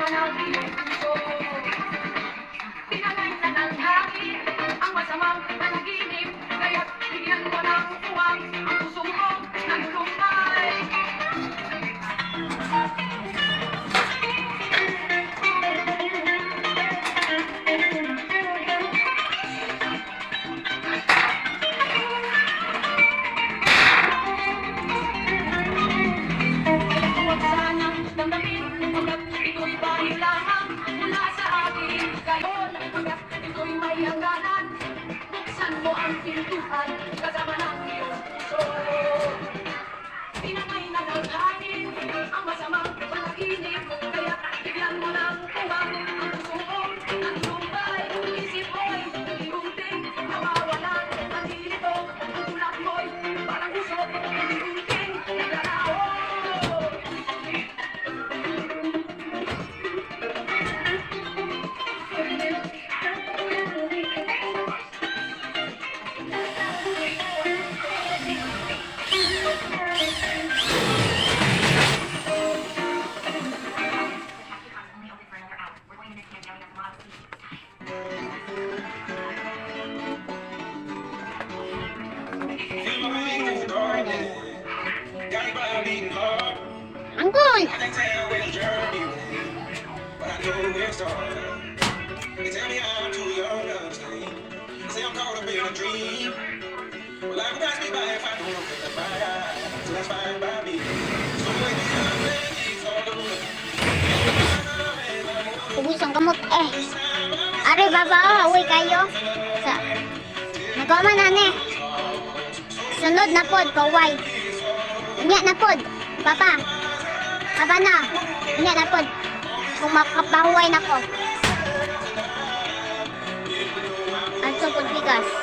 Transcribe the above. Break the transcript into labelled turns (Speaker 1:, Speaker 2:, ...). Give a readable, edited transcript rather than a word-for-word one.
Speaker 1: ng iyong puso. Pinangay na ng hangin ang masamang panaginip, kaya't bigyan mo ng puwang ang puso mo naglumbay. Huwag sanang damdamin hanggat ito'y bahid lamang mula sa ating gayon. Hanggat ito'y may hangganan, buksan mo ang pintuan kasama ng iyong puso. Pinangay na ng hangin ang masamang panaginip, kaya bigyan mo ng puwang ang puso mo naglumbay. Isip mo'y unti-unting nawawalan, nandito ang tulak mo'y parang usok, unti-unting naglalaho.
Speaker 2: Angkol! Ubus ang kamot Are baba, away kayo. Sa nagawa na ni. Sunod na pod, kaway. Unya na pod, papa. Papa na. Unya na pod. Kung makapahuway na ko. At pod bigas.